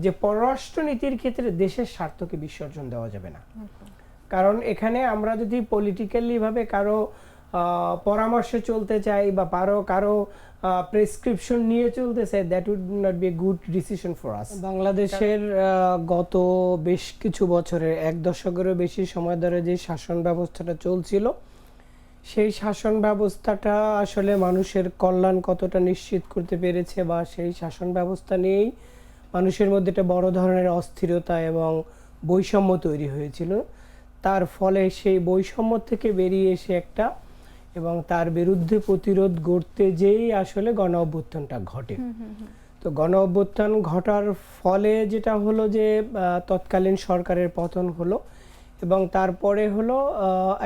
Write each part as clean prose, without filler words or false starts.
যে পররাষ্ট্র নীতির ক্ষেত্রে দেশের স্বার্থকে বিসর্জন দেওয়া যাবে না। কারণ এখানে আমরা যদি পলিটিক্যালি ভাবে কারো পরামর্শে চলতে চাই বা কারো প্রেসক্রিপশন নিয়ে চলতে চাই, that would not be a good decision for us. বাংলাদেশের গত বেশ কিছু বছরের 1 দশকেরও বেশি সময় ধরে যে শাসন ব্যবস্থাটা চলছিল, সেই শাসন ব্যবস্থাটা আসলে মানুষের কল্যাণ কতটা নিশ্চিত করতে পেরেছে বা সেই শাসন ব্যবস্থা নিয়েই মানুষের মধ্যে একটা বড় ধরনের অস্থিরতা এবং বৈষম্য তৈরি হয়েছিল। তার ফলে সেই বৈষম্য থেকে বেরিয়ে এসে একটা এবং তার বিরুদ্ধে প্রতিরোধ গড়তে যেই আসলে গণ অভ্যুত্থানটা ঘটে। তো গণ অভ্যুত্থান ঘটার ফলে যেটা হলো যে তৎকালীন সরকারের পতন হলো এবং তারপরে হলো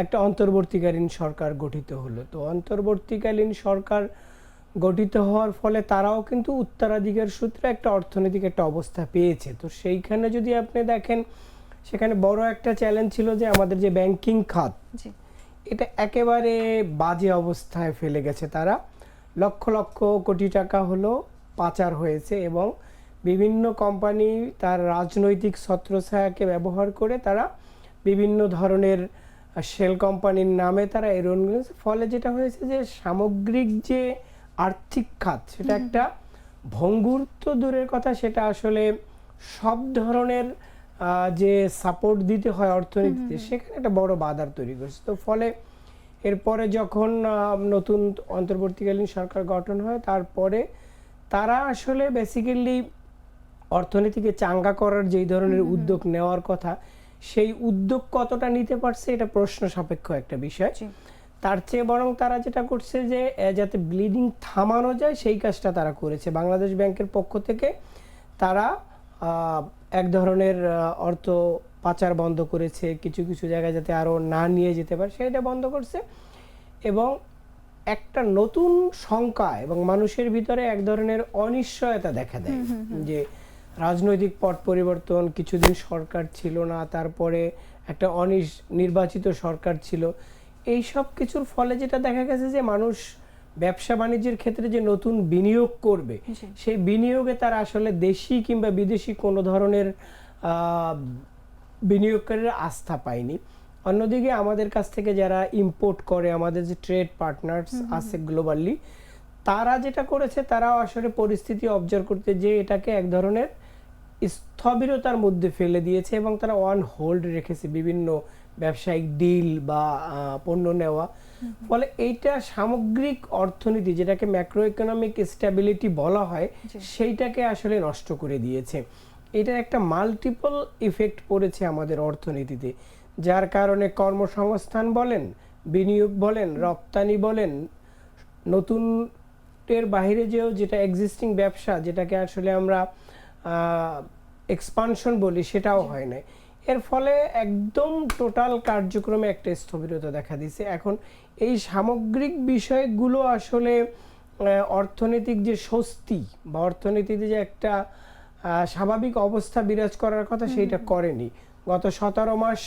একটা অন্তর্বর্তীকালীন সরকার গঠিত হলো। তো অন্তর্বর্তীকালীন সরকার গঠিত হওয়ার ফলে তারাও কিন্তু উত্তরাধিকার সূত্রে একটা অর্থনৈতিক একটা অবস্থা পেয়েছে। তো সেইখানে যদি আপনি দেখেন, সেখানে বড় একটা চ্যালেঞ্জ ছিল যে আমাদের যে ব্যাংকিং খাত, এটা একেবারে বাজে অবস্থায় ফেলে গেছে। তারা লক্ষ লক্ষ কোটি টাকা হলো পাচার হয়েছে এবং বিভিন্ন কোম্পানি তার রাজনৈতিক ছত্রছায়াকে ব্যবহার করে তারা বিভিন্ন ধরনের শেল কোম্পানির নামে তারা এরন করেছে। ফলে যেটা হয়েছে যে সামগ্রিক যে আর্থিক খাত, সেটা একটা ভঙ্গুর তো দূরের কথা, সেটা আসলে সব ধরনের যে সাপোর্ট দিতে হয় অর্থনীতিতে, সেখানে একটা বড় বাধার তৈরি করছে। তো ফলে এরপরে যখন নতুন অন্তর্বর্তীকালীন সরকার গঠন হয়, তারপরে তারা আসলে বেসিক্যালি অর্থনীতিকে চাঙ্গা করার যেই ধরনের উদ্যোগ নেওয়ার কথা, সেই উদ্যোগ কতটা নিতে পারছে এটা প্রশ্ন সাপেক্ষ একটা বিষয়। তার চেয়ে বরং তারা যেটা করছে যে যাতে ব্লিডিং থামানো যায় সেই কাজটা তারা করেছে। বাংলাদেশ ব্যাংকের পক্ষ থেকে তারা এক ধরনের অর্থ পাচার বন্ধ করেছে, কিছু কিছু জায়গায় যাতে আরো না নিয়ে যেতে পারে সেটা বন্ধ করছে এবং একটা নতুন শঙ্কা এবং মানুষের ভিতরে এক ধরনের অনিশ্চয়তা দেখা দেয় যে রাজনৈতিক পট পরিবর্তন, কিছুদিন সরকার ছিল না, তারপরে একটা নির্বাচিত সরকার ছিল। এই সব কিছুর ফলে যেটা দেখা গেছে যে মানুষ ব্যবসা বাণিজ্যের ক্ষেত্রে যে নতুন বিনিয়োগ করবে, সেই বিনিয়োগে তারা আসলে দেশি কিংবা বিদেশি কোনো ধরনের বিনিয়োগকারীরা আস্থা পায়নি। অন্যদিকে আমাদের কাছ থেকে যারা ইম্পোর্ট করে, আমাদের যে ট্রেড পার্টনার্স আছে গ্লোবালি, তারা যেটা করেছে, তারাও আসলে পরিস্থিতি অবজার্ভ করতে যে এটাকে এক ধরনের স্থবিরতার মধ্যে ফেলে দিয়েছে এবং তারা অন হোল্ড রেখেছে বিভিন্ন ব্যবসায়িক ডিল বা পণ্য নেওয়া। ফলে এইটা সামগ্রিক অর্থনীতি, যেটাকে ম্যাক্রো ইকোনমিক স্ট্যাবিলিটি বলা হয়, সেইটাকে আসলে নষ্ট করে দিয়েছে। এটার একটা মাল্টিপল ইফেক্ট পড়েছে আমাদের অর্থনীতিতে, যার কারণে কর্মসংস্থান বলেন, বিনিয়োগ বলেন, রপ্তানি বলেন, নতুন এর বাইরে যেও যেটা এক্সিস্টিং ব্যবসা, যেটাকে আসলে আমরা এক্সপানশন বলি, সেটাও হয় না। এর ফলে একদম টোটাল কার্যক্রমে একটা স্থবিরতা দেখা দিয়েছে। এখন এই সামগ্রিক বিষয়গুলো আসলে অর্থনৈতিক যে স্বস্তি বা অর্থনীতিতে যে একটা স্বাভাবিক অবস্থা বিরাজ করার কথা, সেইটা করেনি। গত 17 মাস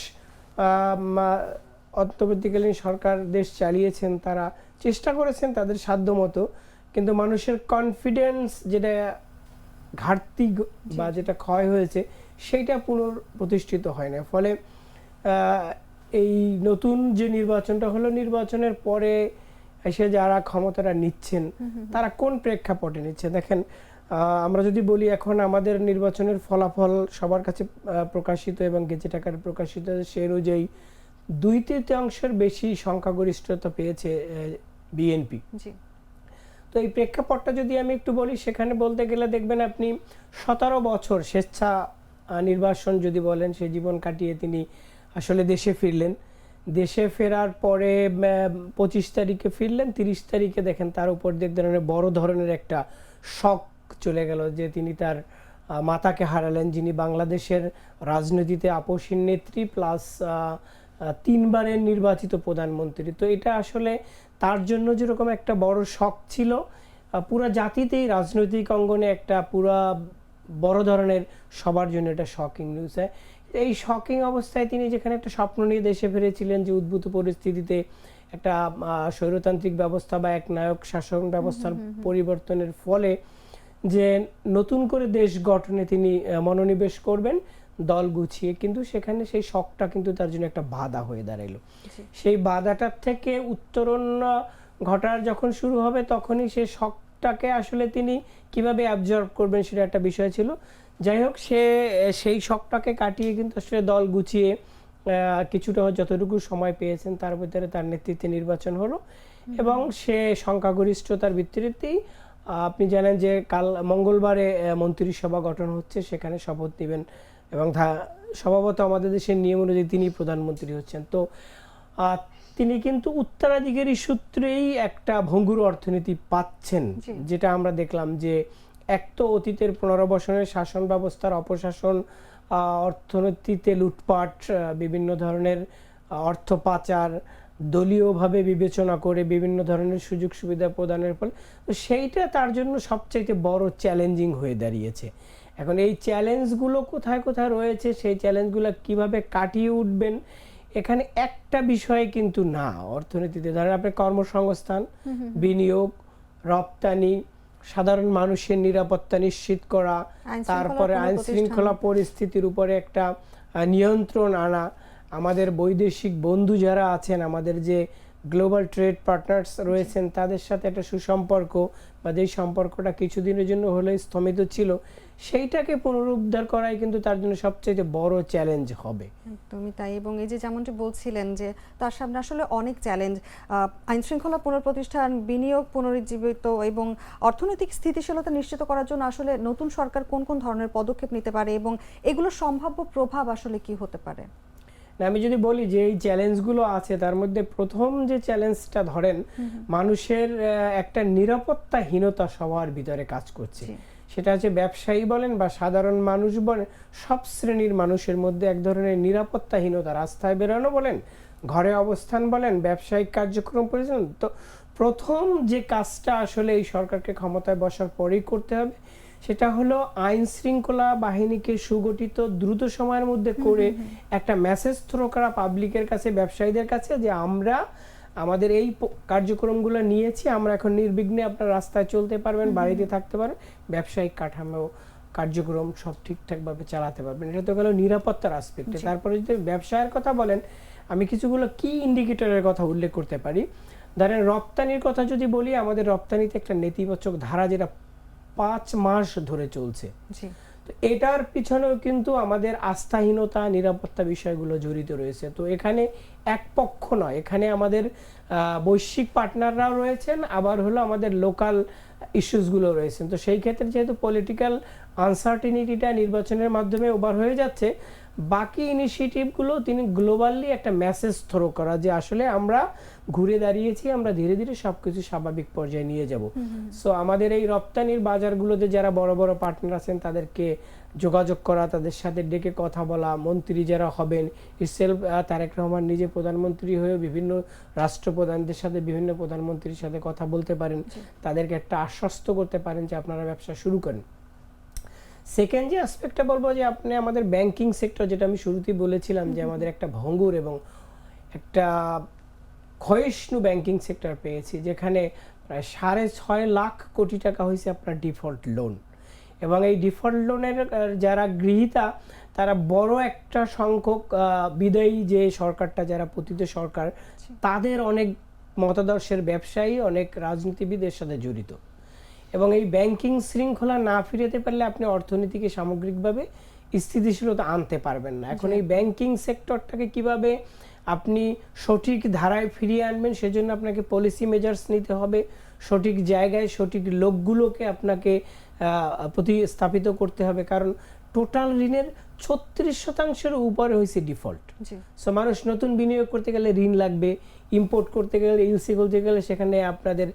অন্তর্বর্তীকালীন সরকার দেশ চালিয়েছেন, তারা চেষ্টা করেছেন তাদের সাধ্যমতো, কিন্তু মানুষের কনফিডেন্স যেটা ঘাটতি বা যেটা ক্ষয় হয়েছে, সেইটা পুনঃপ্রতিষ্ঠিত হয় না। ফলে এই নতুন যে নির্বাচনটা হলো, নির্বাচনের পরে এসে যারা ক্ষমতাটা নিচ্ছেন, তারা কোন প্রেক্ষাপটে নিচ্ছে দেখেন। আমরা যদি বলি, এখন আমাদের নির্বাচনের ফলাফল সবার কাছে প্রকাশিত এবং গেজেট আকারে প্রকাশিত, সে অনুযায়ী 2/3 বেশি সংখ্যাগরিষ্ঠতা পেয়েছে বিএনপি। তো এই প্রেক্ষাপটটা যদি আমি একটু বলি, সেখানে বলতে গেলে দেখবেন আপনি 17 বছর স্বেচ্ছা নির্বাসন যদি বলেন, সে জীবন কাটিয়ে তিনি আসলে দেশে ফিরলেন। দেশে ফেরার পরে 25 তারিখে ফিরলেন, 30 তারিখে দেখেন তার উপর এক ধরনের বড় ধরনের একটা শক চলে গেল যে তিনি তার মাতাকে হারালেন, যিনি বাংলাদেশের রাজনীতিতে আপসীন নেত্রী প্লাস 3 বারের নির্বাচিত প্রধানমন্ত্রী। তো এটা আসলে তার জন্য যেরকম একটা বড় শক ছিল, পুরা জাতিতেই রাজনৈতিক অঙ্গনে একটা পুরা বড় ধরনের সবার জন্য এটা শকিং নিউজ হয়। এই শকিং অবস্থায় তিনি যেখানে একটা স্বপ্ন নিয়ে দেশে ফিরেছিলেন যে উদ্ভূত পরিস্থিতিতে একটা স্বৈরতান্ত্রিক ব্যবস্থা বা এক নায়ক শাসন ব্যবস্থার পরিবর্তনের ফলে যে নতুন করে দেশ গঠনে তিনি মনোনিবেশ করবেন দল গুছিয়ে, কিন্তু সেখানে সেই শখটা কিন্তু তার জন্য একটা বাধা হয়ে দাঁড়াইলো। সেই বাধাটার থেকে উত্তরণ ঘটার যখন শুরু হবে তখনই সে শখটাকে আসলে তিনি কিভাবে অ্যাবজর্ব করবেন সেটা একটা বিষয় ছিল। যাই হোক, সে সেই শখটাকে কাটিয়ে কিন্তু আসলে দল গুছিয়ে কিছুটা যতটুকু সময় পেয়েছেন তার ভিতরে তার নেতৃত্বে নির্বাচন হলো এবং সে সংখ্যাগরিষ্ঠতার ভিত্তিতেই আপনি জানেন যে কাল মঙ্গলবারে মন্ত্রিসভা গঠন হচ্ছে, সেখানে শপথ নেবেন এবং স্বভাবত আমাদের দেশের নিয়ম অনুযায়ী তিনি প্রধানমন্ত্রী হচ্ছেন। তো তিনি কিন্তু উত্তরাধিকারী সূত্রেই একটা ভঙ্গুর অর্থনীতি পাচ্ছেন, যেটা আমরা দেখলাম যে এক তো অতীতের 15 বছরের শাসন ব্যবস্থার অপশাসন, অর্থনীতিতে লুটপাট, বিভিন্ন ধরনের অর্থ পাচার, দলীয়ভাবে বিবেচনা করে বিভিন্ন ধরনের সুযোগ সুবিধা প্রদানের ফলে তো সেইটা তার জন্য সবচাইতে বড় চ্যালেঞ্জিং হয়ে দাঁড়িয়েছে। এখন এই চ্যালেঞ্জগুলো কোথায় কোথায় রয়েছে, সেই চ্যালেঞ্জগুলো কিভাবে কাটিয়ে উঠবেন, এখানে একটা বিষয় কিন্তু না অর্থনীতিতে। ধরেন আপনি কর্মসংস্থান, বিনিয়োগ, রপ্তানি, সাধারণ মানুষের নিরাপত্তা নিশ্চিত করা, তারপরে আইন শৃঙ্খলা পরিস্থিতির উপরে একটা নিয়ন্ত্রণ আনা, আমাদের বৈদেশিক বন্ধু যারা আছেন, আমাদের যে গ্লোবাল ট্রেড পার্টনার্স রয়েছেন তাদের সাথে একটা সুসম্পর্ক বা যেই সম্পর্কটা কিছুদিনের জন্য হলে স্থমিত ছিল সেইটাকে পুনরুদ্ধার করাই কিন্তু তার জন্য সবচেয়ে বড় চ্যালেঞ্জ হবে। একদমই তাই। এবং এই যে যেমনটি বলছিলেন যে তার সামনে আসলে অনেক চ্যালেঞ্জ, আইন শৃঙ্খলা পুনঃপ্রতিষ্ঠান, বিনিয়োগ পুনরুজ্জীবিত এবং অর্থনৈতিক স্থিতিশীলতা নিশ্চিত করার জন্য আসলে নতুন সরকার কোন কোন ধরনের পদক্ষেপ নিতে পারে এবং এগুলোর সম্ভাব্য প্রভাব আসলে কি হতে পারে? আমি যদি বলি যে এই চ্যালেঞ্জগুলো আছে তার মধ্যে প্রথম যে চ্যালেঞ্জটা ধরেন মানুষের একটা নিরাপত্তাহীনতা সবার ভিতরে কাজ করছে, সেটা হচ্ছে ব্যবসায়ী বলেন বা সাধারণ মানুষ বলেন, সব শ্রেণীর মানুষের মধ্যে এক ধরনের নিরাপত্তাহীনতা, রাস্তায় বেরোনো বলেন, ঘরে অবস্থান বলেন, ব্যবসায়িক কার্যক্রম পরিচালনা। তো প্রথম যে কাজটা আসলে এই সরকারকে ক্ষমতায় বসার পরেই করতে হবে সেটা হলো আইন শৃঙ্খলা বাহিনীকে সুগঠিত দ্রুত সময়ের মধ্যে করে একটা মেসেজ থ্রো করা পাবলিকের কাছে, ব্যবসায়ীদের কাছে যে আমরা আমাদের এই কার্যক্রমগুলো নিয়েছি, আমরা এখন নির্বিঘ্নে আপনার রাস্তায় চলতে পারবেন, বাড়িতে থাকতে পারবেন, ব্যবসায়িক কাঠামো কার্যক্রম সব ঠিকঠাকভাবে চালাতে পারবেন। এটা তো গেল নিরাপত্তার আসপেক্টে। তারপরে যদি ব্যবসায়ের কথা বলেন, আমি কিছুগুলো কি ইন্ডিকেটরের কথা উল্লেখ করতে পারি। ধরেন রপ্তানির কথা যদি বলি, আমাদের রপ্তানিতে একটা নেতিবাচক ধারা যেটা 5 মাস ধরে চলছে, তো এটার পিছনেও কিন্তু আমাদের আস্থাহীনতা, নিরাপত্তা বিষয়গুলো জড়িত রয়েছে। তো এখানে এক পক্ষ নয়, এখানে আমাদের বৈশ্বিক পার্টনাররাও রয়েছেন, আবার হলো আমাদের লোকাল ইস্যুসগুলো রয়েছেন। তো সেই ক্ষেত্রে যেহেতু পলিটিক্যাল আনসার্টিনিটিটা নির্বাচনের মাধ্যমে ওভার হয়ে যাচ্ছে, বাকি ইনিশিয়েটিভগুলো তিনি গ্লোবালি একটা মেসেজ থ্রো করা যে আসলে আমরা ঘুরে দাঁড়িয়েছি, আমরা ধীরে ধীরে সবকিছু স্বাভাবিক পর্যায়ে নিয়ে যাব। সো আমাদের এই রপ্তানির বাজারগুলোতে যারা বড় বড় পার্টনার আছেন তাদেরকে যোগাযোগ করা, তাদের সাথে ডেকে কথা বলা, মন্ত্রী যারা হবেন, ইসেলফ তারেক রহমান নিজে প্রধানমন্ত্রী হয়ে বিভিন্ন রাষ্ট্রপ্রধানদের সাথে, বিভিন্ন প্রধানমন্ত্রীর সাথে কথা বলতে পারেন, তাদেরকে একটা আশ্বস্ত করতে পারেন যে আপনারা ব্যবসা শুরু করেন। সেকেন্ড যে অ্যাসপেক্টটা বলবো যে আপনি আমাদের ব্যাংকিং সেক্টর, যেটা আমি শুরুতেই বলেছিলাম যে আমাদের একটা ভঙ্গুর এবং একটা ক্ষয়িষ্ণু ব্যাংকিং সেক্টর পেয়েছি, যেখানে প্রায় 6.5 লাখ কোটি টাকা হয়েছে আপনার ডিফল্ট লোন, এবং এই ডিফল্ট লোনের যারা গৃহীতা তারা বড় একটা সংখ্যক বিদায়ী যে সরকারটা, যারা পতিত সরকার, তাদের অনেক মতাদর্শের ব্যবসায়ী, অনেক রাজনীতিবিদের সাথে জড়িত। এবং এই ব্যাংকিং শৃঙ্খলা না ফিরেতে পারলে আপনি অর্থনীতিকে সামগ্রিকভাবে স্থিতিশীলতা আনতে পারবেন না। এখন এই ব্যাংকিং সেক্টরটাকে কিভাবে আপনি সঠিক ধারায় ফিরিয়ে আনবেন, সেজন্য আপনাকে পলিসি মেজার্স নিতে হবে, সঠিক জায়গায় সঠিক লোকগুলোকে আপনাকে প্রতিস্থাপিত করতে হবে। কারণ টোটাল ঋণের 36% উপরে হয়েছে ডিফল্ট। সো মানুষ নতুন বিনিয়োগ করতে গেলে ঋণ লাগবে, ইম্পোর্ট করতে গেলে, ইলসি করতে গেলে সেখানে আপনাদের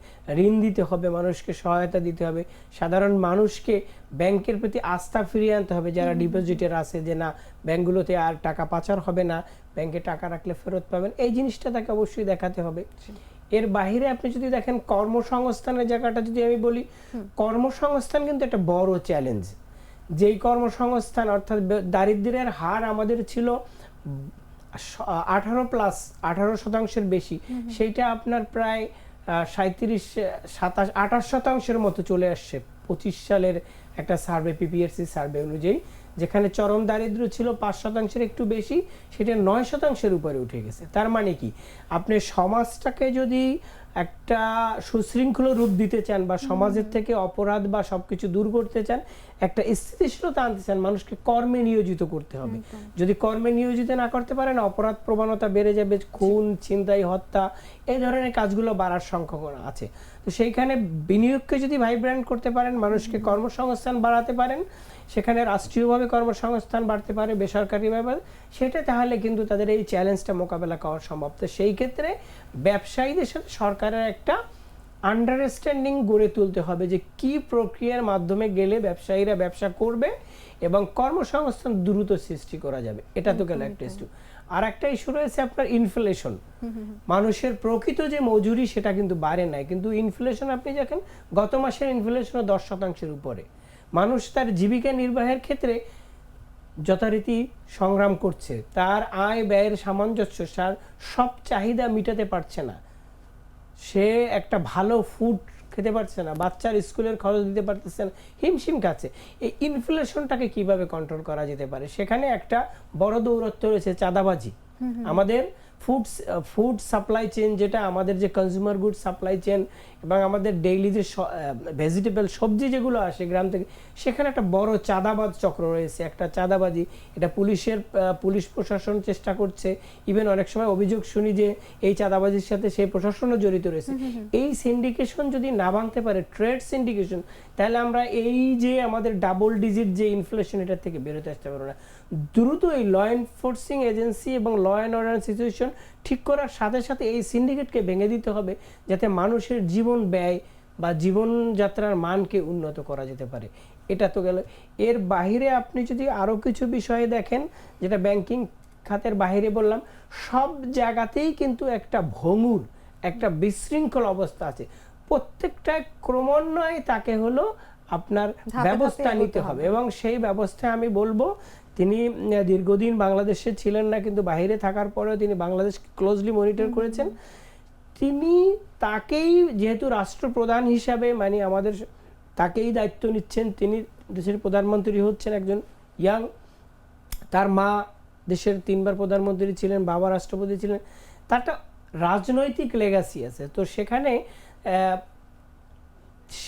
ঋণ দিতে হবে, মানুষকে সহায়তা দিতে হবে, সাধারণ মানুষকে ব্যাংকের প্রতি আস্থা ফিরিয়ে আনতে হবে যারা ডিপোজিটের আছে, যে না ব্যাংকগুলোতে আর টাকা পাচার হবে না, ব্যাংকে টাকা রাখলে ফেরত পাবেন, এই জিনিসটা তাকে অবশ্যই দেখাতে হবে। এর বাইরে আপনি যদি দেখেন কর্মসংস্থানের জায়গাটা যদি আমি বলি, কর্মসংস্থান কিন্তু একটা বড় চ্যালেঞ্জ। যেই কর্মসংস্থান অর্থাৎ দারিদ্র্যের হার আমাদের ছিল 18% বেশি, সেইটা আপনার প্রায় 37, 27, 28% মতো চলে আসছে 2025 সালের একটা সার্ভে, পিপিএসসি সার্ভে অনুযায়ী, যেখানে চরম দারিদ্র্য ছিল 5% একটু বেশি, সেটা 9% উপরে উঠে গেছে। তার মানে কি, আপনি সমাজটাকে যদি একটা সুশৃঙ্খল রূপ দিতে চান বা সমাজের থেকে অপরাধ বা সবকিছু দূর করতে চান, একটা স্থিতিশীলতা আনতে চান, মানুষকে কর্মে নিয়োজিত করতে হবে। যদি কর্মে নিয়োজিত না করতে পারেন, অপরাধ প্রবণতা বেড়ে যাবে, খুন, ছিনতাই, হত্যা, এই ধরনের কাজগুলো বাড়ার সম্ভাবনা আছে। তো সেইখানে বিনিয়োগকে যদি ভাইব্রেন্ট করতে পারেন, মানুষকে কর্মসংস্থান বাড়াতে পারেন, সেখানে রাষ্ট্রীয়ভাবে কর্মসংস্থান বাড়তে পারে, বেসরকারিভাবে, সেটা তাহলে কিন্তু তাদের এই চ্যালেঞ্জটা মোকাবেলা করা সম্ভব। তো সেই ক্ষেত্রে ব্যবসায়ীদের সাথে সরকারের একটা আন্ডারস্ট্যান্ডিং গড়ে তুলতে হবে যে কি প্রক্রিয়ার মাধ্যমে গেলে ব্যবসায়ীরা ব্যবসা করবে এবং কর্মসংস্থান দ্রুত সৃষ্টি করা যাবে। এটা তো গেল একটা ইস্যু। আর একটা ইস্যু রয়েছে আপনার ইনফ্লেশন। মানুষের প্রকৃত যে মজুরি সেটা কিন্তু বাড়ে নাই, কিন্তু ইনফ্লেশন আপনি দেখেন গত মাসের ইনফ্লেশন 10% উপরে। মানুষ তার জীবিকা নির্বাহের ক্ষেত্রে যথারীতি সংগ্রাম করছে, তার আয় ব্যয়ের সামঞ্জস্য, সব চাহিদা মিটাতে পারছে না, সে একটা ভালো ফুড খেতে পারছে না, বাচ্চার স্কুলের খরচ দিতে পারতেছে না, হিমশিম খাচ্ছে। এই ইনফ্লেশনটাকে কিভাবে কন্ট্রোল করা যেতে পারে? সেখানে একটা বড় দৌরত্ব রয়েছে চাঁদাবাজি। আমাদের ফুড সাপ্লাই চেন, যেটা আমাদের যে কনজিউমার গুড সাপ্লাই চেন এবং আমাদের ডেইলি যে ভেজিটেবল সবজি যেগুলো আসে গ্রাম থেকে, সেখানে একটা বড় চাঁদাবাজ চক্র রয়েছে, একটা চাঁদাবাজি। এটা পুলিশ প্রশাসন চেষ্টা করছে, ইভেন অনেক সময় অভিযোগ শুনি যে এই চাঁদাবাজির সাথে সেই প্রশাসনও জড়িত রয়েছে। এই সিন্ডিকেশন যদি না ভাঙতে পারে, ট্রেড সিন্ডিকেশন, তাহলে আমরা এই যে আমাদের ডাবল ডিজিট যে ইনফ্লেশন, এটার থেকে বেরোতে আসতে পারবো না। দ্রুত এই ল এনফোর্সিং এজেন্সি এবং ল অ্যান্ড অর্ডার সিচুয়েশন ঠিক করার সাথে সাথে এই সিন্ডিকেটকে ভেঙে দিতে হবে, যাতে মানুষের জীবন ব্যয় বা জীবনযাত্রার মানকে উন্নত করা যেতে পারে। এটা তো গেল। এর বাহিরে আপনি যদি আরও কিছু বিষয়ে দেখেন, যেটা ব্যাংকিং খাতের বাহিরে বললাম, সব জায়গাতেই কিন্তু একটা ভঙ্গুর, একটা বিশৃঙ্খল অবস্থা আছে। প্রত্যেকটা ক্রমান্বয়ে তাকে হলো আপনার ব্যবস্থা নিতে হবে, এবং সেই ব্যবস্থায় আমি বলবো, তিনি দীর্ঘদিন বাংলাদেশে ছিলেন না, কিন্তু বাইরে থাকার পরেও তিনি বাংলাদেশ ক্লোজলি মনিটর করেছেন। তিনি তাকেই যেহেতু রাষ্ট্রপ্রধান হিসাবে, মানে আমাদের তাকেই দায়িত্ব নিচ্ছেন, তিনি দেশের প্রধানমন্ত্রী হচ্ছেন একজন ইয়াং, তার মা দেশের 3 বার প্রধানমন্ত্রী ছিলেন, বাবা রাষ্ট্রপতি ছিলেন, তার একটা রাজনৈতিক লেগাসি আছে। তো সেখানে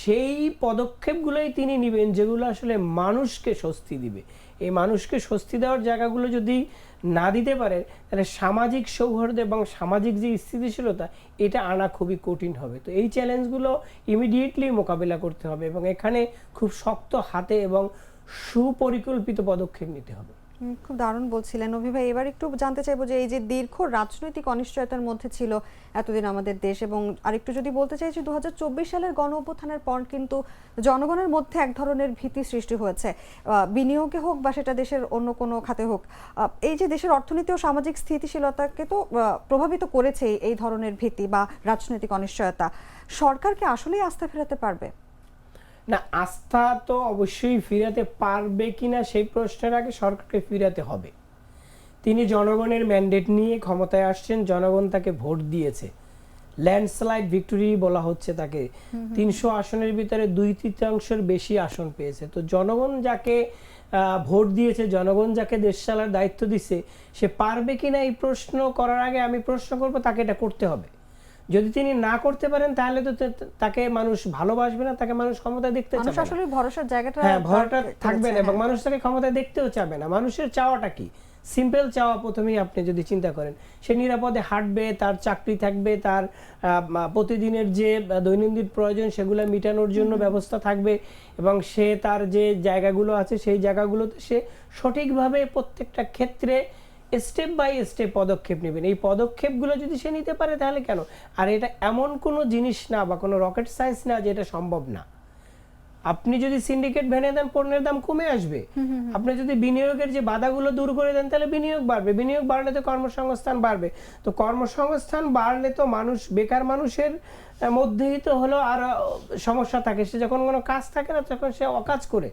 সেই পদক্ষেপগুলোই তিনি নেবেন যেগুলো আসলে মানুষকে স্বস্তি দিবে। এই মানুষকে স্বস্তি দেওয়ার জায়গাগুলো যদি না দিতে পারে, তাহলে সামাজিক সৌহার্দ্য এবং সামাজিক যে স্থিতিশীলতা, এটা আনা খুবই কঠিন হবে। তো এই চ্যালেঞ্জগুলো ইমিডিয়েটলি মোকাবিলা করতে হবে এবং এখানে খুব শক্ত হাতে এবং সুপরিকল্পিত পদক্ষেপ নিতে হবে। খুব দারুণ বলছিলেন অভি ভাই। এবার একটু জানতে চাইবো যে এই যে দীর্ঘ রাজনৈতিক অনিশ্চয়তার মধ্যে ছিল এতদিন আমাদের দেশ, এবং আরেকটু যদি বলতে চাই যে 2024 সালের গণ অভ্যুত্থানের পর কিন্তু জনগণের মধ্যে এক ধরনের ভীতি সৃষ্টি হয়েছে, বিনিয়োগে হোক বা সেটা দেশের অন্য কোনো খাতে হোক। এই যে দেশের অর্থনীতি ও সামাজিক স্থিতিশীলতাকে তো প্রভাবিত করেছে এই ধরনের ভীতি বা রাজনৈতিক অনিশ্চয়তা। সরকার কি আসলেই আস্থা ফেরাতে পারবে? না, আস্থা তো অবশ্যই ফিরাতে পারবে কিনা সেই প্রশ্নের আগে সরকারকে ফিরাতে হবে। তিনি জনগণের ম্যান্ডেট নিয়ে ক্ষমতায় আসছেন, জনগণ তাকে ভোট দিয়েছে, ল্যান্ডস্লাইড ভিক্টরি বলা হচ্ছে তাকে। 300 আসনের ভিতরে 2/3 বেশি আসন পেয়েছে। তো জনগণ যাকে ভোট দিয়েছে, জনগণ যাকে দেশ চালার দায়িত্ব দিছে, সে পারবে কিনা এই প্রশ্ন করার আগে আমি প্রশ্ন করব, তাকে এটা করতে হবে। যদি তিনি না করতে পারেন, তাহলে তো তাকে মানুষ ভালোবাসবে না, তাকে মানুষ ক্ষমতায় দেখতে চাবে না। আসলে ভরসার জায়গাটা, হ্যাঁ, ভরসাটা থাকবে না এবং মানুষ তাকে ক্ষমতায় দেখতেও চাবে না। মানুষের চাওয়াটা কি? সিম্পল চাওয়া। প্রথমেই আপনি যদি চিন্তা করেন, সে নিরাপদে হাঁটবে, তার চাকরি থাকবে, তার প্রতিদিনের যে দৈনন্দিন প্রয়োজন সেগুলো মেটানোর জন্য ব্যবস্থা থাকবে, এবং সে তার যে জায়গাগুলো আছে সেই জায়গাগুলোতে সে সঠিকভাবে প্রত্যেকটা ক্ষেত্রে স্টেপ বাই স্টেপ পদক্ষেপ নেবেন। এই পদক্ষেপগুলো যদি সে নিতে পারে, তাহলে কেন? আর এটা এমন কোনো জিনিস না বা কোনো রকেট সায়েন্স না যে এটা সম্ভব না। আপনি যদি সিন্ডিকেট ভেঙে দেন, পণ্যের দাম কমে আসবে। আপনি যদি বিনিয়োগের যে বাধাগুলো দূর করে দেন, তাহলে বিনিয়োগ বাড়বে। বিনিয়োগ বাড়লে তো কর্মসংস্থান বাড়বে। তো কর্মসংস্থান বাড়লে তো মানুষ, বেকার মানুষের মধ্যেই তো হলো আর সমস্যা থাকে। সে যখন কোনো কাজ থাকে না, তখন সে অকাজ করে।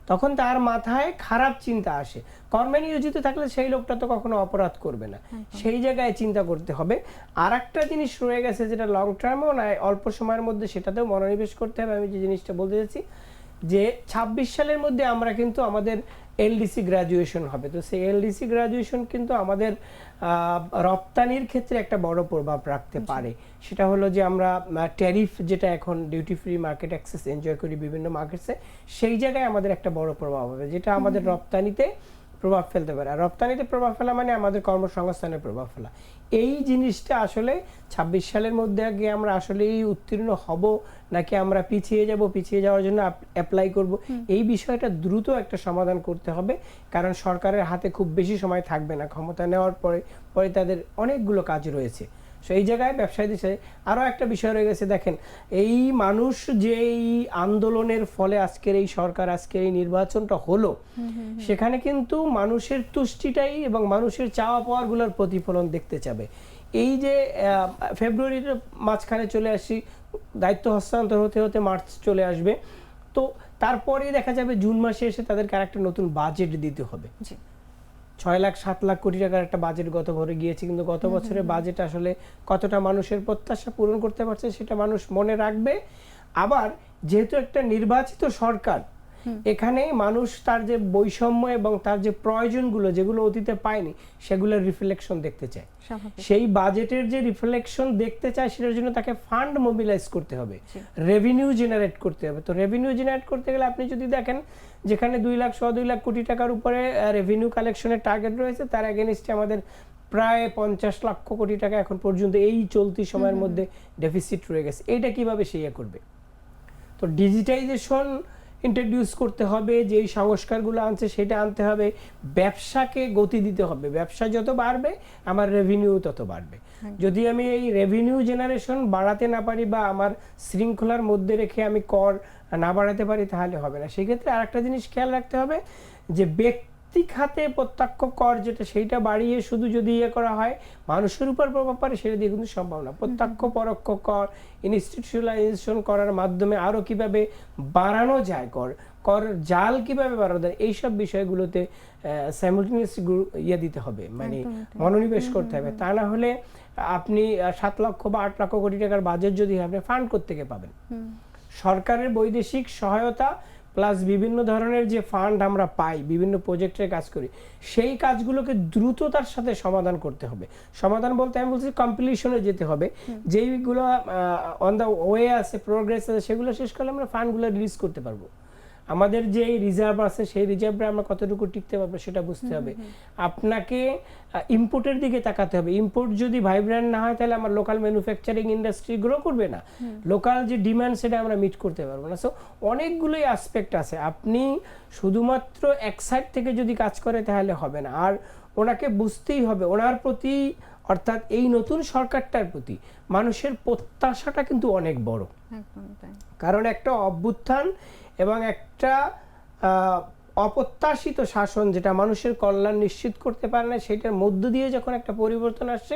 তখন তার মাথায় খারাপ চিন্তা আসে। কর্মে নিয়োজিত থাকলে সেই লোকটা তো কখনো অপরাধ করবে না, সেই জায়গায় চিন্তা করতে হবে। আর একটা জিনিস রয়ে গেছে যেটা লং টার্মও নয়, অল্প সময়ের মধ্যে সেটাতেও মনোনিবেশ করতে হবে। আমি যে জিনিসটা বলতে চাচ্ছি যে ২৬ সালের মধ্যে আমরা কিন্তু আমাদের এলডিসি গ্রাজুয়েশন হবে। তো সেই এলডিসি গ্রাজুয়েশন কিন্তু আমাদের রপ্তানির ক্ষেত্রে একটা বড় প্রভাব রাখতে পারে। সেটা হলো যে আমরা ট্যারিফ যেটা এখন duty free market access enjoy করি বিভিন্ন মার্কেটসে, সেই জায়গায় আমাদের একটা বড় প্রভাব হবে, যেটা আমাদের রপ্তানিতে প্রভাব ফেলতে পারে। আর রপ্তানিতে প্রভাব ফেলা মানে আমাদের কর্মসংস্থানের প্রভাব ফেলা। এই জিনিসটা আসলে ২৬ সালের মধ্যে গিয়ে আমরা আসলে উত্তীর্ণ হব নাকি আমরা পিছিয়ে যাব, পিছিয়ে যাওয়ার জন্য অ্যাপ্লাই করব, এই বিষয়টা দ্রুত একটা সমাধান করতে হবে। কারণ সরকারের হাতে খুব বেশি সময় থাকবে না, ক্ষমতা নেওয়ার পরে তাদের অনেকগুলো কাজ রয়েছে। সেই জায়গায় ব্যবসায়ীদের সাথে আরও একটা বিষয় রয়ে গেছে। দেখেন, এই মানুষ যে এই আন্দোলনের ফলে আজকের এই সরকার, আজকের এই নির্বাচনটা হলো, সেখানে কিন্তু মানুষের তুষ্টিটাই এবং মানুষের চাওয়া পাওয়ারগুলোর প্রতিফলন দেখতে চাবে। এই যে ফেব্রুয়ারির মাঝখানে চলে আসি, দায়িত্ব হস্তান্তর হতে হতে মার্চ চলে আসবে, তো তারপরেই দেখা যাবে জুন মাসে এসে তাদেরকে আরেকটা নতুন বাজেট দিতে হবে। ৬ লাখ ৭ লাখ কোটি টাকার একটা বাজেট গত ভরে গিয়েছে, কিন্তু গত বছরের বাজেট আসলে কতটা মানুষের প্রত্যাশা পূরণ করতে পারছে সেটা মানুষ মনে রাখবে। আবার যেহেতু একটা নির্বাচিত সরকার, এখানে মানুষ তার যে বৈষম্য এবং তার যে প্রয়োজনগুলো যেগুলো অতীতে পায়নি সেগুলোর রিফ্লেকশন দেখতে চায়। সেই বাজেটের যে রিফ্লেকশন দেখতে চায় সেটার জন্য তাকে ফান্ড মোবিলাইজ করতে হবে, রেভিনিউ জেনারেট করতে হবে। তো রেভিনিউ জেনারেট করতে গেলে আপনি যদি দেখেন যেখানে ২ লাখ ২ লাখ কোটি টাকার উপরে রেভিনিউ কালেকশনের টার্গেট রয়েছে, তার এগেইনস্টে আমাদের প্রায় ৫০ লক্ষ কোটি টাকা এখন পর্যন্ত এই চলতি সময়ের মধ্যে ডেফিসিট রয়ে গেছে। এইটা কিভাবে সে করবে? তো ডিজিটাইজেশন ইন্ট্রোডিউস করতে হবে, যেই সংস্কারগুলো আনছে সেটা আনতে হবে, ব্যবসাকে গতি দিতে হবে। ব্যবসা যত বাড়বে আমার রেভিনিউ তত বাড়বে। যদি আমি এই রেভিনিউ জেনারেশন বাড়াতে না পারি বা আমার শৃঙ্খলার মধ্যে রেখে আমি কর না বাড়াতে পারি তাহলে হবে না। সেক্ষেত্রে আরেকটা জিনিস খেয়াল রাখতে হবে যে ব্যক্তি খাতে প্রত্যক্ষ কর যেটা, সেইটা বাড়িয়ে শুধু যদি করা হয় মানুষের উপর প্রভাব পড়ে, সেটা দিয়ে কিন্তু সম্ভব না। প্রত্যক্ষ পরোক্ষ কর ইনস্টিটিউশনালাইজেশন করার মাধ্যমে আরো কিভাবে বাড়ানো যায়, কর জাল কিভাবে বাড়ানো যায়, এইসব বিষয়গুলোতে সাইমultaneously দিতে হবে, মানে মনোনিবেশ করতে হবে। তা না হলে আপনি ৭ লক্ষ বা ৮ লক্ষ কোটি টাকার বাজেট যদি আপনি ফান্ড করতে গিয়ে পাবেন, সরকারের বৈদেশিক সহায়তা প্লাস বিভিন্ন ধরনের যে ফান্ড আমরা পাই, বিভিন্ন প্রজেক্টের কাজ করি, সেই কাজগুলোকে দ্রুততার সাথে সমাধান করতে হবে। সমাধান বলতে আমি বলছি কমপ্লিশনে যেতে হবে। যেইগুলো অন দ্য ওয়ে আছে, প্রোগ্রেস আছে, সেগুলো শেষ করলে আমরা ফান্ডগুলো রিলিজ করতে পারবো। আমাদের যে রিজার্ভ আছে সেই রিজার্ভে আমরা কতটুকু টিকতে পারবো সেটা বুঝতে হবে। আপনাকে ইম্পোর্টের দিকে তাকাতে হবে। ইম্পোর্ট যদি ভাইব্রেন্ট না হয় তাহলে আমার লোকাল ম্যানুফ্যাকচারিং ইন্ডাস্ট্রি গ্রো করবে না, লোকাল যে ডিমান্ড সেটা আমরা মিট করতে পারবো না। সো অনেকগুলোই অ্যাসপেক্ট আছে। আপনি শুধুমাত্র এক সাইড থেকে যদি কাজ করে তাহলে হবে না। আর ওনাকে বুঝতেই হবে ওনার প্রতি, অর্থাৎ এই নতুন সরকারটার প্রতি মানুষের প্রত্যাশাটা কিন্তু অনেক বড়। কারণ একটা অভ্যুত্থান এবং একটা অপ্রত্যাশিত শাসন যেটা মানুষের কল্যাণ নিশ্চিত করতে পারে না, সেটার মধ্য দিয়ে যখন একটা পরিবর্তন আসছে,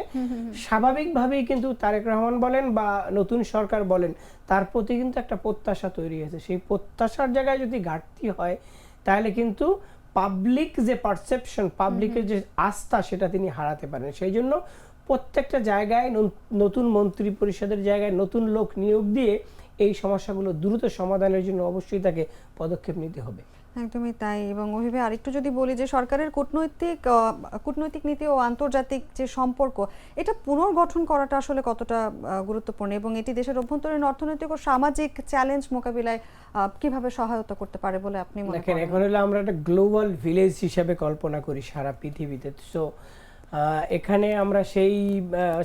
স্বাভাবিকভাবেই কিন্তু তারেক রহমান বলেন বা নতুন সরকার বলেন, তার প্রতি কিন্তু একটা প্রত্যাশা তৈরি হয়েছে। সেই প্রত্যাশার জায়গায় যদি ঘাটতি হয় তাহলে কিন্তু পাবলিক যে পারসেপশন, পাবলিকের যে আস্থা, সেটা তিনি হারাতে পারেন। সেই জন্য প্রত্যেকটা জায়গায় নতুন মন্ত্রী পরিষদের জায়গায় নতুন লোক নিয়োগ দিয়ে এই সমস্যাগুলো দ্রুত সমাধানের জন্য অবশ্যই তাকে পদক্ষেপ নিতে হবে। একদমই তাই। এবং ওইভাবে আরেকটু যদি বলি যে সরকারের কূটনৈতিক নীতি ও আন্তর্জাতিক যে সম্পর্ক, এটা পুনর্গঠন করাটা আসলে কতটা গুরুত্বপূর্ণ এবং এটি দেশের অভ্যন্তরীণ অর্থনৈতিক ও সামাজিক চ্যালেঞ্জ মোকাবিলায় কিভাবে সহায়তা করতে পারে বলে আপনি মনে করেন? এখন হলো আমরা একটা গ্লোবাল ভিলেজ হিসেবে কল্পনা করি সারা পৃথিবীতে। সো এখানে আমরা সেই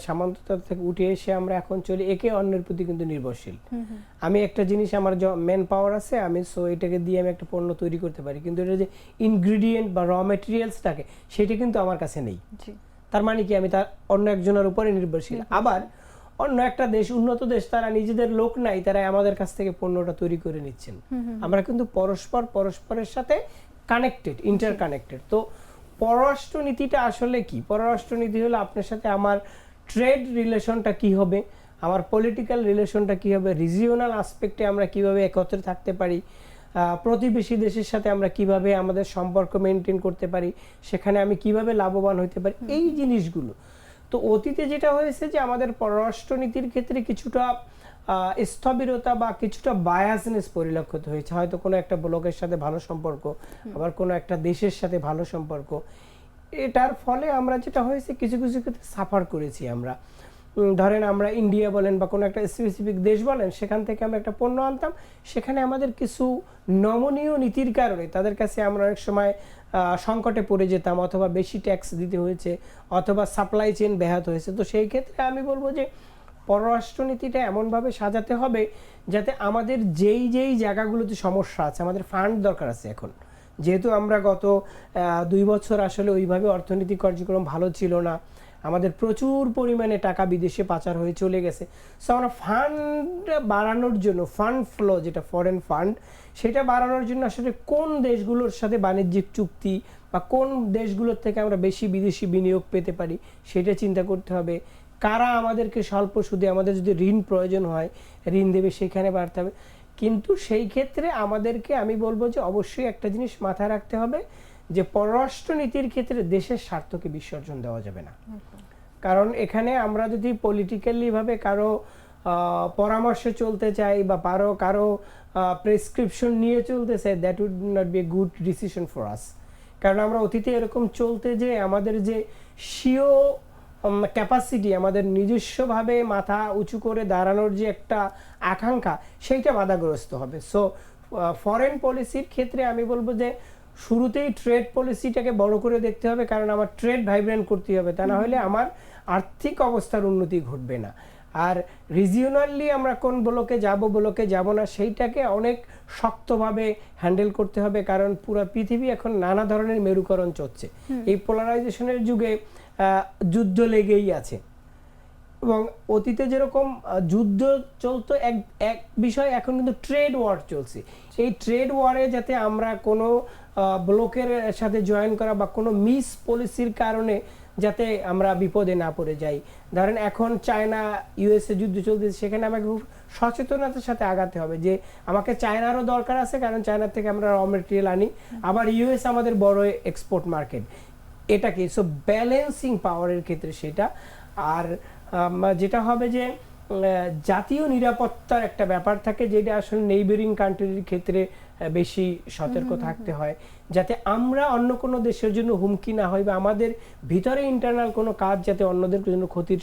সামন্ততা থেকে উঠে এসে আমরা এখন চলি একে অন্যের প্রতি কিন্তু নির্ভরশীল। আমি একটা জিনিস, আমার ম্যান পাওয়ার আছে, আমি সো এটাকে দিয়ে আমি একটা পণ্য তৈরি করতে পারি, কিন্তু এটা যে ইনগ্রিডিয়েন্ট বা র মেটেরিয়ালসটাকে, সেটা কিন্তু আমার কাছে নেই। তার মানে কি আমি তার অন্য একজনের উপরে নির্ভরশীল। আবার অন্য একটা দেশ, উন্নত দেশ, তারা নিজেদের লোক নাই, তারা আমাদের কাছ থেকে পণ্যটা তৈরি করে নিচ্ছেন। আমরা কিন্তু পরস্পরের সাথে কানেক্টেড, ইন্টারকানেক্টেড। তো পররাষ্ট্রনীতিটা আসলে কি? পররাষ্ট্রনীতি হলো আপনার সাথে আমার ট্রেড রিলেশনটা কি হবে, আমার পলিটিক্যাল রিলেশনটা কি হবে, রিজিওনাল আসপেক্টে আমরা কিভাবে একত্রে থাকতে পারি, প্রতিবেশী দেশের সাথে আমরা কিভাবে আমাদের সম্পর্ক মেনটেন করতে পারি, সেখানে আমি কিভাবে লাভবান হতে পারি, এই জিনিসগুলো। তো অতীতে যেটা হয়েছে যে আমাদের পররাষ্ট্রনীতির ক্ষেত্রে কিছুটা স্থবিরতা বা কিছুটা বায়াসনেস পরিলক্ষিত হয়েছে। হয়তো কোনো একটা ব্লকের সাথে ভালো সম্পর্ক, আবার কোনো একটা দেশের সাথে ভালো সম্পর্ক, এটার ফলে আমরা যেটা হয়েছে কিছু কিছু ক্ষেত্রে সাফার করেছি আমরা। ধরেন আমরা ইন্ডিয়া বলেন বা কোনো একটা স্পেসিফিক দেশ বলেন, সেখান থেকে আমরা একটা পণ্য আনতাম, সেখানে আমাদের কিছু নমনীয় নীতির কারণে তাদের কাছে আমরা অনেক সময় সংকটে পড়ে যেতাম, অথবা বেশি ট্যাক্স দিতে হয়েছে, অথবা সাপ্লাই চেইন ব্যাহত হয়েছে। তো সেই ক্ষেত্রে আমি বলবো যে পররাষ্ট্রনীতিটা এমনভাবে সাজাতে হবে যাতে আমাদের যেই যেই জায়গাগুলোতে সমস্যা আছে, আমাদের ফান্ড দরকার আছে এখন, যেহেতু আমরা গত 2 বছর আসলে ওইভাবে অর্থনৈতিক কার্যক্রম ভালো ছিল না, আমাদের প্রচুর পরিমাণে টাকা বিদেশে পাচার হয়ে চলে গেছে। সো আমরা ফান্ড বাড়ানোর জন্য, ফান্ড ফ্লো যেটা ফরেন ফান্ড, সেটা বাড়ানোর জন্য আসলে কোন দেশগুলোর সাথে বাণিজ্যিক চুক্তি বা কোন দেশগুলোর থেকে আমরা বেশি বিদেশি বিনিয়োগ পেতে পারি সেটা চিন্তা করতে হবে। কারা আমাদেরকে স্বল্প সুদে, আমাদের যদি ঋণ প্রয়োজন হয় ঋণ দেবে, সেখানে বাড়তে হবে। কিন্তু সেই ক্ষেত্রে আমাদেরকে আমি বলবো যে অবশ্যই একটা জিনিস মাথায় রাখতে হবে যে পররাষ্ট্রনীতির ক্ষেত্রে দেশের স্বার্থকে বিসর্জন দেওয়া যাবে না। কারণ এখানে আমরা যদি পলিটিক্যালি ভাবে কারো পরামর্শে চলতে চাই বা কারো প্রেসক্রিপশন নিয়ে চলতে চাই, that would not be a good decision for us. কারণ আমরা অতীতে এরকম চলতে যে আমাদের যে স্বীয় ক্যাপাসিটি, আমাদের নিজস্বভাবে মাথা উঁচু করে দাঁড়ানোর যে একটা আকাঙ্ক্ষা, সেইটা বাধাগ্রস্ত হবে। সো ফরেন পলিসির ক্ষেত্রে আমি বলবো যে শুরুতেই ট্রেড পলিসিটাকে বড় করে দেখতে হবে, কারণ আমার ট্রেড ভাইব্রেন্ট করতে হবে, তা না হলে আমার আর্থিক অবস্থার উন্নতি ঘটবে না। আর রিজিওনালি আমরা কোন ব্লকে যাব না, সেইটাকে অনেক শক্তভাবে হ্যান্ডেল করতে হবে, কারণ পুরো পৃথিবী এখন নানা ধরনের মেরুকরণ চলছে। এই পোলারাইজেশনের যুগে যুদ্ধ লেগেই আছে, এবং অতীতে যেরকম যুদ্ধ চলতো এক বিষয়, এখন কিন্তু ট্রেড ওয়ার চলছে। এই ট্রেড ওয়ারে যাতে আমরা কোনো ব্লকের সাথে জয়েন করা বা কোনো মিস পলিসির কারণে যাতে আমরা বিপদে না পড়ে যাই। ধরেন এখন চায়না ইউএসএ যুদ্ধ চলতেছে, সেখানে আমাকে খুব সচেতনতার সাথে আগাতে হবে যে আমাকে চায়নারও দরকার আছে, কারণ চায়নার থেকে আমরা র মেটেরিয়াল আনি, আবার ইউএস আমাদের বড় এক্সপোর্ট মার্কেট। এটা কি সো ব্যালেন্সিং পাওয়ারের ক্ষেত্রে সেটা। আর যেটা হবে যে জাতীয় নিরাপত্তার একটা ব্যাপার থাকে, যেটা আসলে নেইবারিং কান্ট্রির ক্ষেত্রে বেশি সতর্ক থাকতে হয়, যাতে আমরা অন্য কোনো দেশের জন্য হুমকি না হই, বা আমাদের ভিতরে ইন্টারনাল কোনো কাজ যাতে অন্যদের জন্য ক্ষতির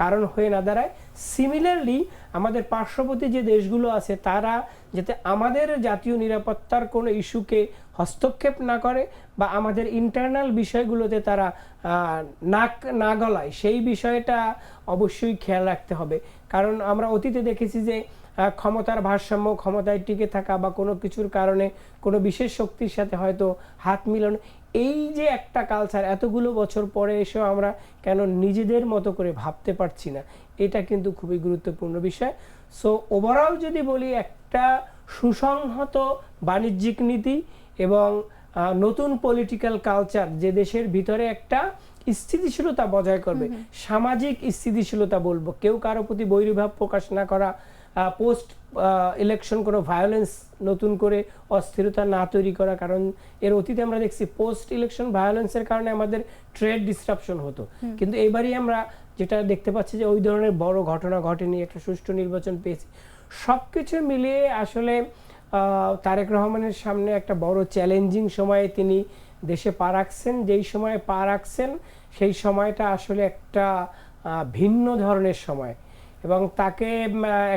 কারণ হয়ে না দাঁড়ায়। সিমিলারলি আমাদের পার্শ্ববর্তী যে দেশগুলো আছে, তারা যাতে আমাদের জাতীয় নিরাপত্তার কোনো ইস্যুকে হস্তক্ষেপ না করে বা আমাদের ইন্টারনাল বিষয়গুলোতে তারা নাক না গলায়, সেই বিষয়টা অবশ্যই খেয়াল রাখতে হবে। কারণ আমরা অতীতে দেখেছি যে ক্ষমতার ভারসাম্য, ক্ষমতায় টিকে থাকা বা কোনো কিছুর কারণে কোনো বিশেষ শক্তির সাথে হয়তো হাত মিলানো, এই যে একটা কালচার এতগুলো বছর পরে এসেও আমরা কেন নিজেদের মতো করে ভাবতে পারছি না, এটা কিন্তু খুবই গুরুত্বপূর্ণ বিষয়। সো ওভারঅল যদি বলি, একটা সুসংহত বাণিজ্যিক নীতি এবং নতুন পলিটিক্যাল কালচার যে দেশের ভিতরে একটা স্থিতিশীলতা বজায় করবে, সামাজিক স্থিতিশীলতা বলবো, কেউ কারো প্রতি বৈরভাব প্রকাশ না করা, পোস্ট ইলেকশন কোনো ভায়োলেন্স নতুন করে অস্থিরতা না তৈরি করা। কারণ এর অতীতে আমরা দেখছি পোস্ট ইলেকশন ভায়োলেন্সের কারণে আমাদের ট্রেড ডিসরাপশন হতো, কিন্তু এবারই আমরা যেটা দেখতে পাচ্ছি যে ওই ধরনের বড় ঘটনা ঘটেনি, একটা সুষ্ঠু নির্বাচন পেয়েছি। সবকিছু মিলিয়ে আসলে তারেক রহমানের সামনে একটা বড় চ্যালেঞ্জিং সময়ে তিনি দেশে পা রাখছেন। যেই সময়ে পা রাখছেন সেই সময়টা আসলে একটা ভিন্ন ধরনের সময়, এবং তাকে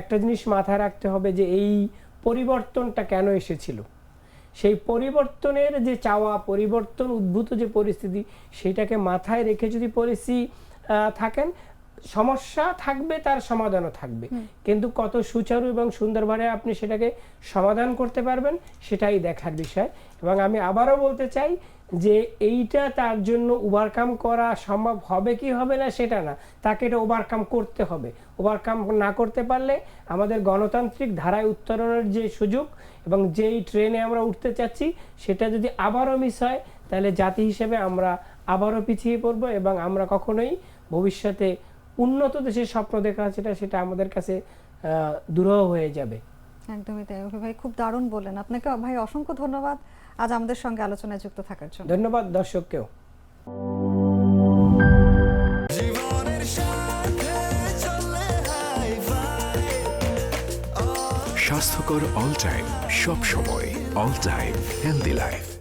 একটা জিনিস মাথায় রাখতে হবে যে এই পরিবর্তনটা কেন এসেছিল, সেই পরিবর্তনের যে চাওয়া, পরিবর্তন উদ্ভূত যে পরিস্থিতি, সেটাকে মাথায় রেখে যদি পলিসি থাকেন, সমস্যা থাকবে, তার সমাধানও থাকবে, কিন্তু কত সুচারু এবং সুন্দরভাবে আপনি সেটাকে সমাধান করতে পারবেন সেটাই দেখার বিষয়। এবং আমি আবারও বলতে চাই যে এইটা তার জন্য ওভারকাম করা সম্ভব হবে কি হবে না সেটা না, তাকে এটা ওভারকাম করতে হবে। ওভারকাম না করতে পারলে আমাদের গণতান্ত্রিক ধারায় উত্তরণের যে সুযোগ এবং যেই ট্রেনে আমরা উঠতে চাচ্ছি, সেটা যদি আবারও মিস হয়, তাহলে জাতি হিসেবে আমরা আবারও পিছিয়ে পড়বো, এবং আমরা কখনোই ভবিষ্যতে উন্নত দেশের স্বপ্ন দেখা সেটা আমাদের কাছে দুরূহ হয়ে যাবে। একদমই তাই। অভি ভাই খুব দারুণ বললেন। আপনাকে ভাই অসংখ্য ধন্যবাদ আজ আমাদের সঙ্গে আলোচনায় যুক্ত থাকার জন্য। ধন্যবাদ দর্শককেও। স্বাস্থ্যকর অল টাইম, সব সময় অল টাইম হেলদি লাইফ।